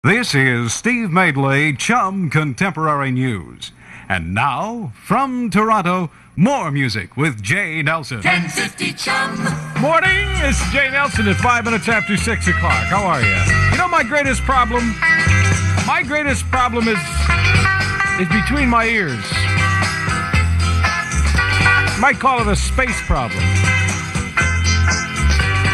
This is Steve Madeley, CHUM Contemporary News. And now, from Toronto, more music with Jay Nelson. 1050 CHUM. Morning, it's Jay Nelson at 5 minutes after 6 o'clock. How are you? You know my greatest problem? My greatest problem is between my ears. Might call it a space problem.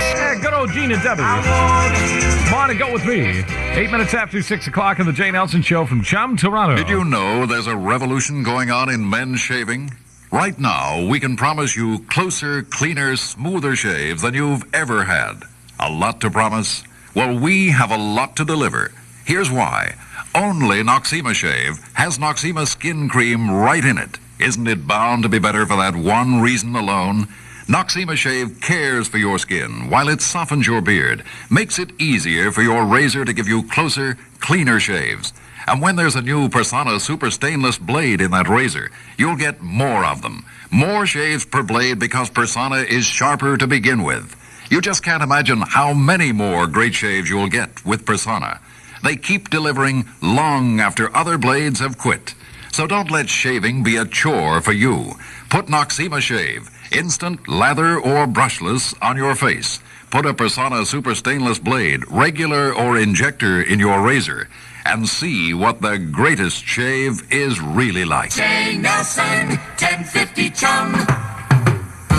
Yeah, good old Gene and Debbie. Come on and go with me. 8 minutes after 6 o'clock on the Jay Nelson Show from CHUM Toronto. Did you know there's a revolution going on in men's shaving? Right now, we can promise you closer, cleaner, smoother shaves than you've ever had. A lot to promise? Well, we have a lot to deliver. Here's why. Only Noxema Shave has Noxema Skin Cream right in it. Isn't it bound to be better for that one reason alone? Noxema Shave cares for your skin while it softens your beard, makes it easier for your razor to give you closer, cleaner shaves. And when there's a new Persona Super Stainless blade in that razor, you'll get more of them. More shaves per blade because Persona is sharper to begin with. You just can't imagine how many more great shaves you'll get with Persona. They keep delivering long after other blades have quit. So don't let shaving be a chore for you. Put Noxema Shave, instant, lather, or brushless, on your face. Put a Persona Super Stainless blade, regular or injector, in your razor, and see what the greatest shave is really like. Jay Nelson, 1050 CHUM.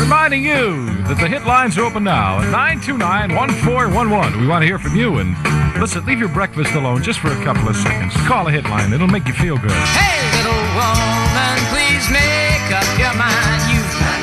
Reminding you that the hit lines are open now at 929-1411. We want to hear from you. And listen, leave your breakfast alone just for a couple of seconds. Call a hit line. It'll make you feel good. Hey, little woman, please make up your mind.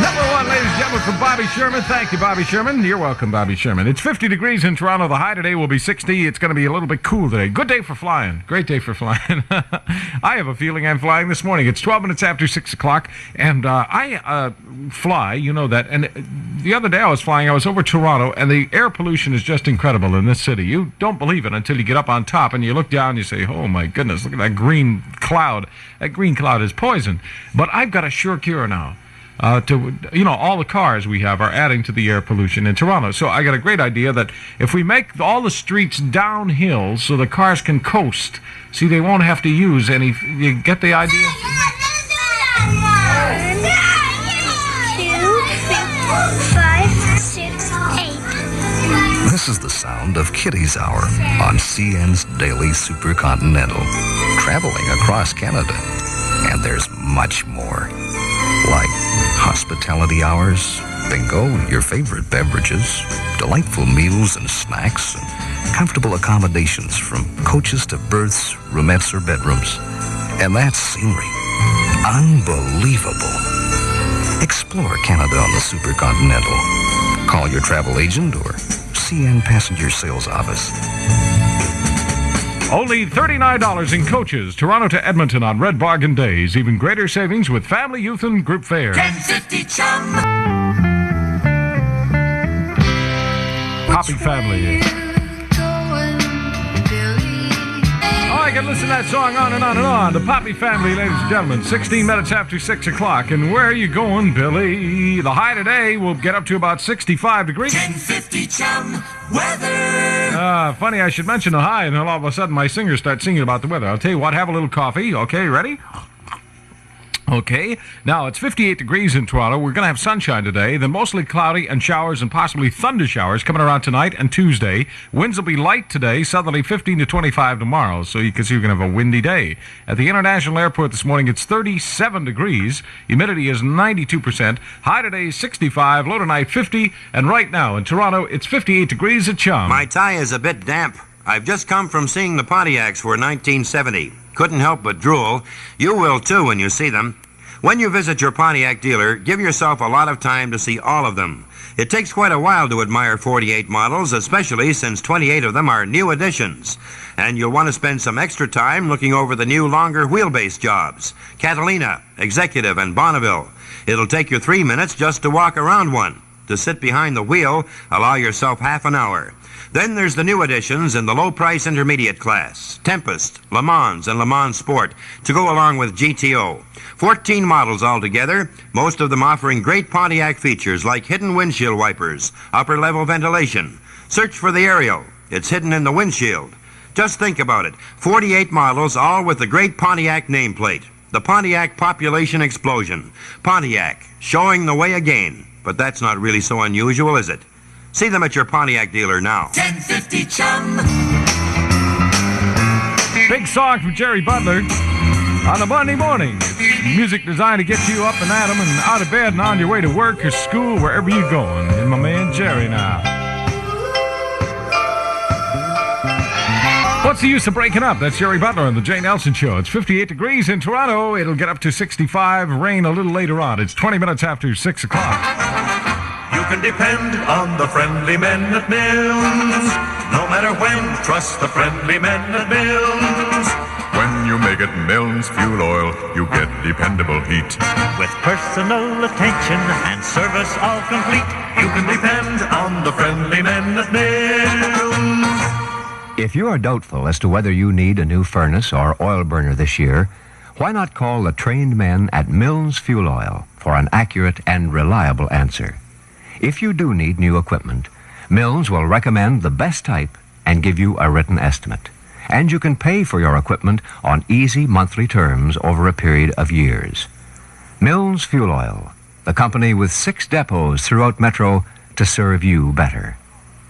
Number one, ladies and gentlemen, from Bobby Sherman. Thank you, Bobby Sherman. You're welcome, Bobby Sherman. It's 50 degrees in Toronto. The high today will be 60. It's going to be a little bit cool today. Good day for flying. Great day for flying. I have a feeling I'm flying this morning. It's 12 minutes after 6 o'clock, and I fly, you know that. And the other day I was flying, I was over Toronto, and the air pollution is just incredible in this city. You don't believe it until you get up on top, and you look down and you say, oh, my goodness, look at that green cloud. That green cloud is poison. But I've got a sure cure now. All the cars we have are adding to the air pollution in Toronto. So I got a great idea that if we make all the streets downhill so the cars can coast, see, they won't have to use any. You get the idea? 2, 5, 6, 8. This is the sound of Kitty's Hour on CN's Daily Supercontinental, traveling across Canada. And there's much more, like hospitality hours, bingo, your favorite beverages, delightful meals and snacks, and comfortable accommodations from coaches to berths, roomettes, or bedrooms. And that scenery, unbelievable. Explore Canada on the Supercontinental. Call your travel agent or CN Passenger Sales Office. Only $39 in coaches, Toronto to Edmonton on Red Bargain Days. Even greater savings with family, youth, and group fares. 1050 CHUM. Happy family. Oh, I can listen to that song on and on and on. The Poppy Family, ladies and gentlemen. 16 minutes after 6 o'clock. And where are you going, Billy? The high today will get up to about 65 degrees. 1050 CHUM. Weather. Funny, I should mention the high, and then all of a sudden my singers start singing about the weather. I'll tell you what, have a little coffee. Okay, ready? Okay, now it's 58 degrees in Toronto. We're going to have sunshine today, then mostly cloudy and showers and possibly thunder showers coming around tonight and Tuesday. Winds will be light today, southerly 15 to 25 tomorrow, so you can see you're going to have a windy day. At the International Airport this morning, it's 37 degrees. Humidity is 92%. High today, 65. Low tonight, 50. And right now in Toronto, it's 58 degrees at CHUM. My tie is a bit damp. I've just come from seeing the Pontiacs for 1970. Couldn't help but drool. You will, too, when you see them. When you visit your Pontiac dealer, give yourself a lot of time to see all of them. It takes quite a while to admire 48 models, especially since 28 of them are new additions. And you'll want to spend some extra time looking over the new longer wheelbase jobs. Catalina, Executive, and Bonneville. It'll take you 3 minutes just to walk around one. To sit behind the wheel, allow yourself half an hour. Then there's the new additions in the low-price intermediate class, Tempest, Le Mans, and Le Mans Sport, to go along with GTO. 14 models altogether, most of them offering great Pontiac features like hidden windshield wipers, upper-level ventilation. Search for the Aerial. It's hidden in the windshield. Just think about it. 48 models, all with the great Pontiac nameplate. The Pontiac Population Explosion. Pontiac, showing the way again. But that's not really so unusual, is it? See them at your Pontiac dealer now. 1050 Chum. Big song from Jerry Butler on a Monday morning. It's music designed to get you up and at 'em and out of bed and on your way to work or school, wherever you're going. And my man Jerry now. What's the use of breaking up? That's Jerry Butler on the Jay Nelson Show. It's 58 degrees in Toronto. It'll get up to 65. Rain a little later on. It's 20 minutes after 6 o'clock. You can depend on the friendly men at Mills. No matter when, trust the friendly men at Mills. When you make it Mills Fuel Oil, you get dependable heat. With personal attention and service all complete, you can depend on the friendly men at Mills. If you are doubtful as to whether you need a new furnace or oil burner this year, why not call the trained men at Mills Fuel Oil for an accurate and reliable answer? If you do need new equipment, Mills will recommend the best type and give you a written estimate. And you can pay for your equipment on easy monthly terms over a period of years. Mills Fuel Oil, the company with 6 depots throughout Metro to serve you better.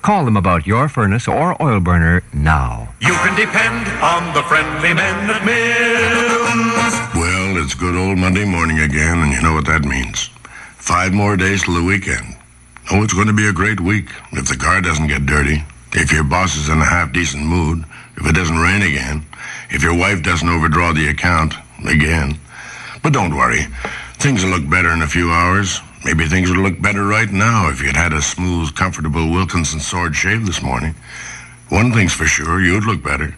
Call them about your furnace or oil burner now. You can depend on the friendly men at Mills. Well, it's good old Monday morning again, and you know what that means. 5 more days till the weekend. Oh, it's going to be a great week if the car doesn't get dirty, if your boss is in a half-decent mood, if it doesn't rain again, if your wife doesn't overdraw the account again. But don't worry. Things will look better in a few hours. Maybe things would look better right now if you'd had a smooth, comfortable Wilkinson sword shave this morning. One thing's for sure, you'd look better.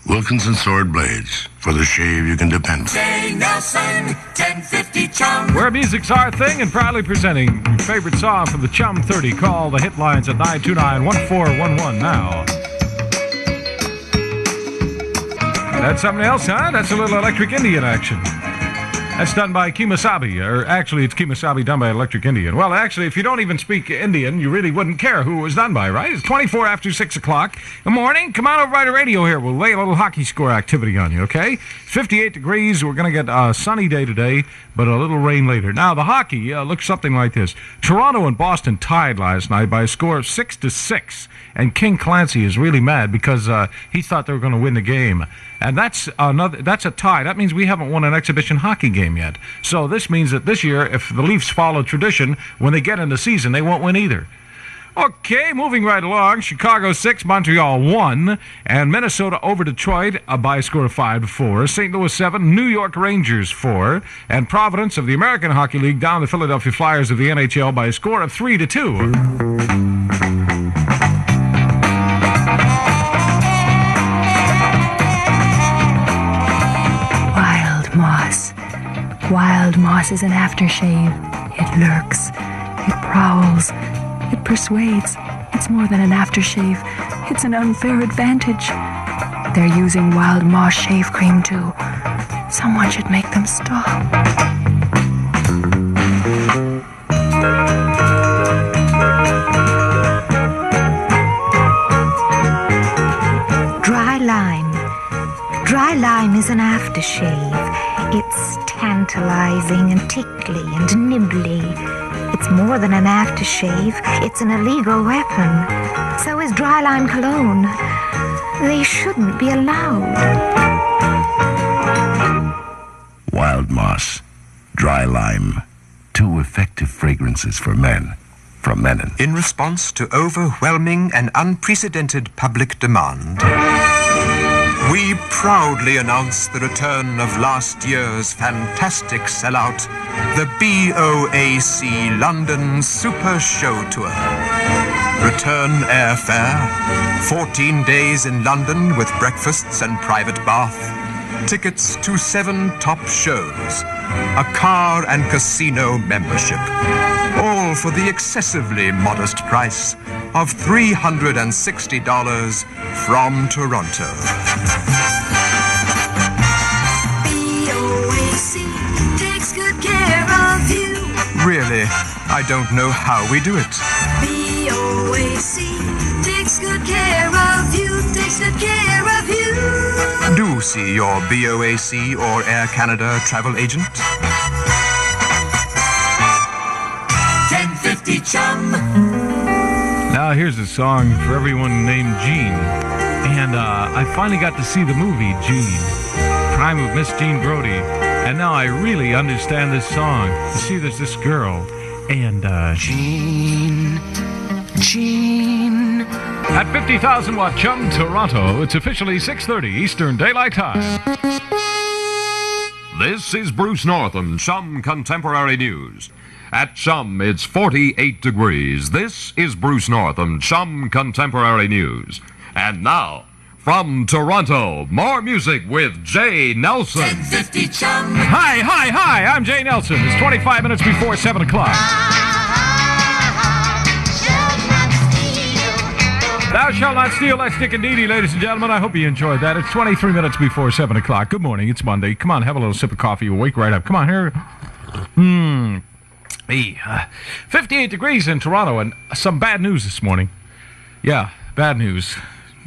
Wilkinson sword blades, for the shave you can depend on. Jay Nelson, 1050 Chum. Where music's our thing, and proudly presenting your favorite song from the Chum 30. Call the hit lines at 929-1411 now. That's something else, huh? That's a little Electric Indian action. That's done by Kemosabe, or actually it's Kemosabe done by Electric Indian. Well, actually, if you don't even speak Indian, you really wouldn't care who it was done by, right? It's 24 after 6 o'clock. Good morning. Come on over by the radio here. We'll lay a little hockey score activity on you, okay? 58 degrees. We're going to get a sunny day today, but a little rain later. Now, the hockey looks something like this. Toronto and Boston tied last night by a score of 6-6, and King Clancy is really mad because he thought they were going to win the game. And that's a tie. That means we haven't won an exhibition hockey game yet. So this means that this year, if the Leafs follow tradition, when they get in the season, they won't win either. Okay, moving right along. Chicago 6, Montreal 1, and Minnesota over Detroit by a score of 5-4. St. Louis 7, New York Rangers 4, and Providence of the American Hockey League down the Philadelphia Flyers of the NHL by a score of 3-2. Wild moss is an aftershave. It lurks. It prowls. It persuades. It's more than an aftershave. It's an unfair advantage. They're using wild moss shave cream too. Someone should make them stop. Dry lime. Dry lime is an aftershave. It's tantalizing and tickly and nibbly. It's more than an aftershave. It's an illegal weapon. So is dry lime cologne. They shouldn't be allowed. Wild moss, dry lime, 2 effective fragrances for men. From Menon. In response to overwhelming and unprecedented public demand, we proudly announce the return of last year's fantastic sellout, the BOAC London Super Show Tour. Return airfare, 14 days in London with breakfasts and private bath, tickets to 7 top shows, a car and casino membership, all for the excessively modest price of $360 from Toronto. BOAC takes good care of you. Really, I don't know how we do it. BOAC takes good care of you, takes good care of you. you see your BOAC or Air Canada travel agent? 1050 Chum. Now here's a song for everyone named Jean. And I finally got to see the movie Jean, Prime of Miss Jean Brody. And now I really understand this song. You see, there's this girl, and Jean. At 50,000 watt CHUM Toronto, it's officially 6:30 Eastern Daylight Time. This is Bruce Northam, CHUM Contemporary News. At CHUM, it's 48 degrees. This is Bruce Northam, CHUM Contemporary News. And now, from Toronto, more music with Jay Nelson. 1050 Chum. Hi, I'm Jay Nelson. It's 25 minutes before 7 o'clock. Thou shalt not steal. That's Dick and Dee Dee, ladies and gentlemen. I hope you enjoyed that. It's 23 minutes before 7 o'clock. Good morning. It's Monday. Come on, have a little sip of coffee. You'll wake right up. Come on, here. 58 degrees in Toronto, and some bad news this morning. Yeah, bad news.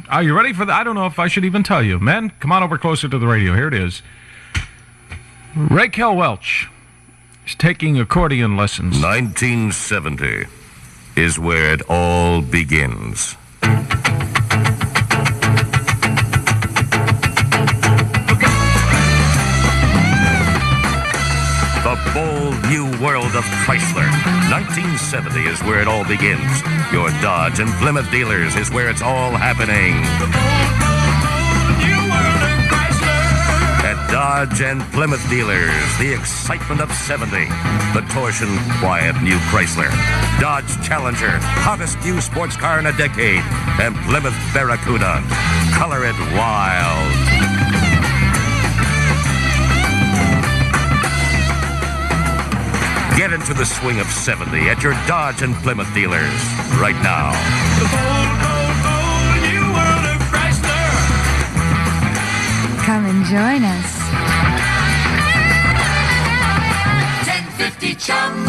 Are you ready for that? I don't know if I should even tell you. Men, come on over closer to the radio. Here it is. Raquel Welch is taking accordion lessons. 1970 is where it all begins. The bold new world of Chrysler. 1970 is where it all begins. Your Dodge and Plymouth dealers is where it's all happening. At Dodge and Plymouth dealers, the excitement of 70. The torsion quiet new Chrysler. Dodge Challenger, hottest new sports car in a decade. And Plymouth Barracuda. Color it wild. Get into the swing of 70 at your Dodge and Plymouth dealers right now. The bold new world of Chrysler. Come and join us. 1050 Chum.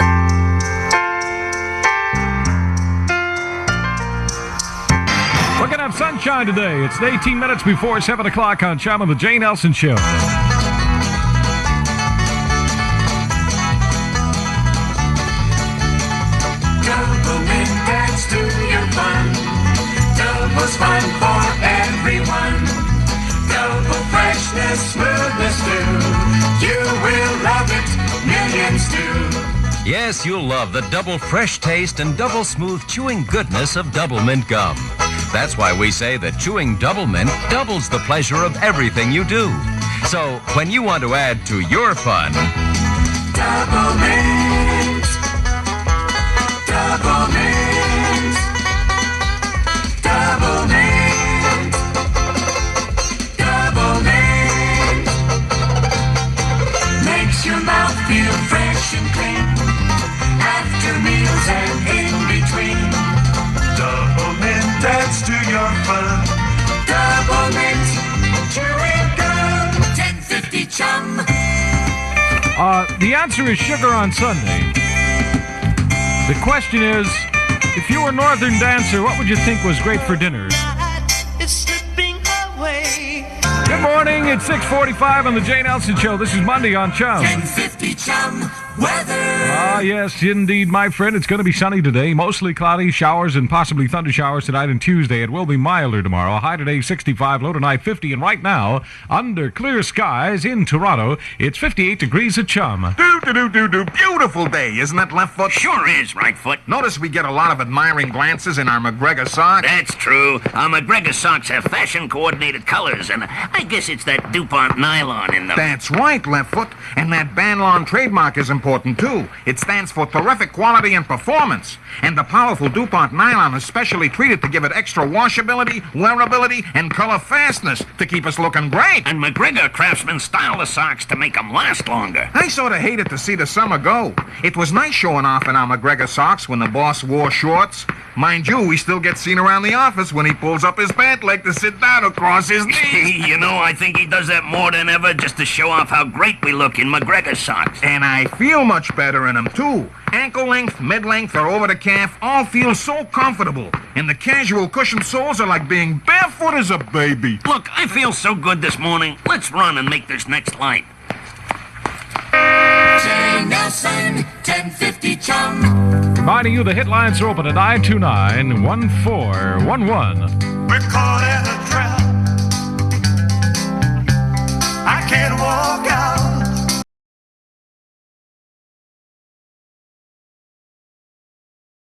We're going to have sunshine today. It's 18 minutes before 7 o'clock on CHUM and the Jay Nelson Show. To your fun. Double's fun for everyone. Double freshness, smoothness too. You will love it, millions do. Yes, you'll love the double fresh taste and double smooth chewing goodness of Double Mint gum. That's why we say that chewing Double Mint doubles the pleasure of everything you do. So, when you want to add to your fun, Double Mint. Double Mint. Double Mint. Double Mint. Makes your mouth feel fresh and clean. After meals and in between. Double Mint adds to your fun. Double Mint. Chewing gum. 1050 Chum. The answer is sugar on Sunday. The question is, if you were a Northern dancer, what would you think was great for dinner? It's slipping away. Good morning, it's 6:45 on the Jay Nelson Show. This is Monday on CHUM. 1050 Chum. Weather. Ah, yes, indeed, my friend. It's going to be sunny today. Mostly cloudy, showers, and possibly thunder showers tonight and Tuesday. It will be milder tomorrow. High today, 65, low tonight, 50. And right now, under clear skies in Toronto, it's 58 degrees at CHUM. Beautiful day, isn't it, left foot? Sure is, right foot. Notice we get a lot of admiring glances in our McGregor socks. That's true. Our McGregor socks have fashion-coordinated colors, and I guess it's that DuPont nylon in them. That's right, left foot. And that Banlon trademark is important, too. It stands for terrific quality and performance. And the powerful DuPont nylon is specially treated to give it extra washability, wearability, and color fastness to keep us looking great. And McGregor craftsmen style the socks to make them last longer. I sort of hated to see the summer go. It was nice showing off in our McGregor socks when the boss wore shorts. Mind you, we still get seen around the office when he pulls up his pant leg to sit down across his knees. You know, I think he does that more than ever just to show off how great we look in McGregor socks. And I feel much better in them, too. Ankle length, mid-length, or over the calf all feel so comfortable. And the casual cushioned soles are like being barefoot as a baby. Look, I feel so good this morning. Let's run and make this next light. Jay Nelson, 1050 Chum. Reminding you the hit lines are open at 929-1411. We're caught in a